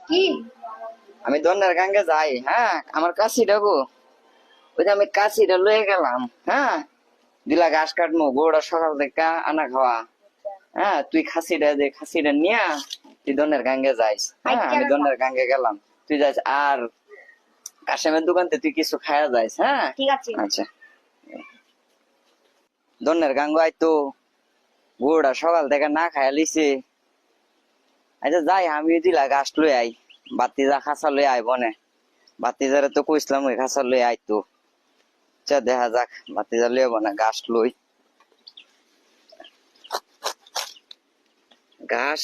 কি আমি দন্ডের গাঙ্গে যাই, হ্যাঁ আমার কাশিটা গো, ওই যে আমি কাশিটা লয়ে গেলাম, হ্যাঁ দিলা ঘাস কাটবো গোড়া সকাল থেকে আনা খাওয়া। হ্যাঁ তুই খাসিটা নিয়া তুই দন্ডের গাঙ্গে যাইস, হ্যাঁ আমি দন্ডের গাঙ্গে গেলাম, তুই যাইস আর কাশেমের দোকানতে তুই কিছু খায়া যাইস। হ্যাঁ ঠিক আছে। আচ্ছা দন্ডের গাঙ্গ আইতো গোড়া সকাল থেকে না খায়া লিছে। আচ্ছা যাই আমি দিলা গাছ লই আই, বাতিজা খাঁচা লই আই বনে, বাতিজারে তো কইছিলাম ওই খাঁচা লই আইতো। আচ্ছা দেখা যাক বাতিজা লইব না গাছ লই ঘাস।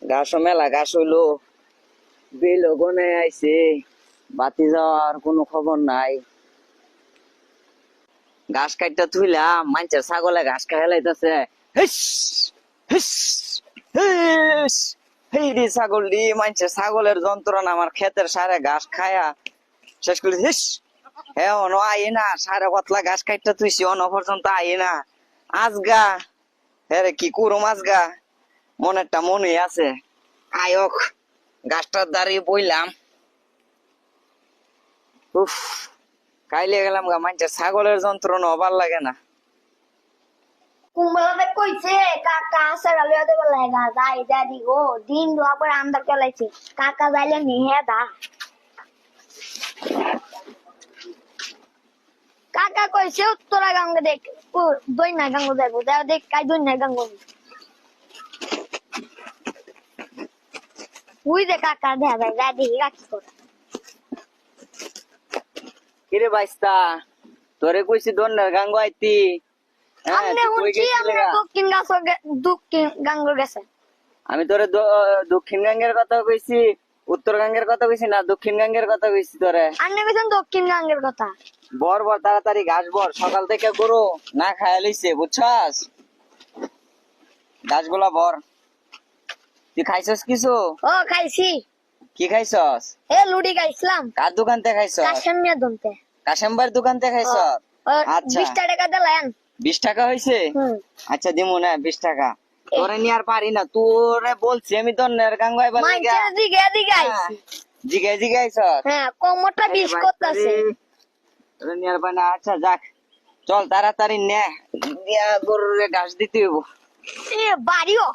ঘাস মেলা ঘাস হইলো, বেল গনে আইছে, বাতি যাওয়ার কোনো খবর নাই। ঘাস কাটটা থুইলাম, মানুষের ছাগলে ঘাস খাই লাইতেছে, ছাগল দি মানুষের ছাগলের যন্ত্রণা আমার ক্ষেতের সারে ঘাস খায়া শেষ করে হিস। হ্যাঁ অনো আই না, সারে কতলা ঘাস কাটটা তুইছি অন পর্যন্ত আই না। আজগা হ্যাঁ রে কি করুম আজগা, মনেরটা মনে আছে আয়ক গাছটার দাঁড়িয়ে বইলাম। উফ কাইলে গেলাম গা, মানুষের ছাগলের যন্ত্রণা ভাল লাগে না। কুম্বলাতে কইছে কাকা সারা লইয়া দেবে লাগা যাই দাদি গো দিন দোয়া করে আন্দার কেলাইছে কাকা যাইলে নিহে দা কাকা কইছে উত্তরা গঙ্গা দেখ দইনা গঙ্গা যাবো দেখ দেখ কাই দইনা গঙ্গা উই দে কাকা দেখা যায় দাদি রাখি করে। কিরে বাইস্তা তোরে কইছি দন্ডার গাঙ্গ আইতি, আমনে হুঁচি আমরা দক্ষিণ গঙ্গা গেছে। আমি তোরে দক্ষিণ গাঙ্গের কথা কইছি, উত্তর গাঙ্গের কথা কইছি না দক্ষিণ গাঙ্গের কথা কইছি তোরে। আপনি কইছেন দক্ষিণ গঙ্গের কথা। বর বর তাড়াতাড়ি ঘাস বর, সকাল থেকে গরু না খায়া লইছে বুঝছাস, ঘাসগুলা বর। তুই খাইছস কিছু? ও খাইছি। কি খাইছস? এ লুডি খাইছিলাম। কার দোকান থেকে খাইছস? কাশেমিয়া দনতে। কাশেমবার দোকান থেকে খাইছস? আচ্ছা 20 টাকা দিলেন। 20 টাকা হইছে? আচ্ছা দিমু না 20 টাকা। তোরে নি আর পারি না, তোরে বলছি আমি দন্নের গাঙ্গাই বলে মাইকে দিগে দিগে আইছি। জিগে জিগে আইছস? হ্যাঁ কোমরটা 20 করতেছে। তোরে নি আর পারি না। আচ্ছা যাক চল তাড়াতাড়ি নে, দিয়া গরুরে ঘাস দিতে হইব। এ বাড়িও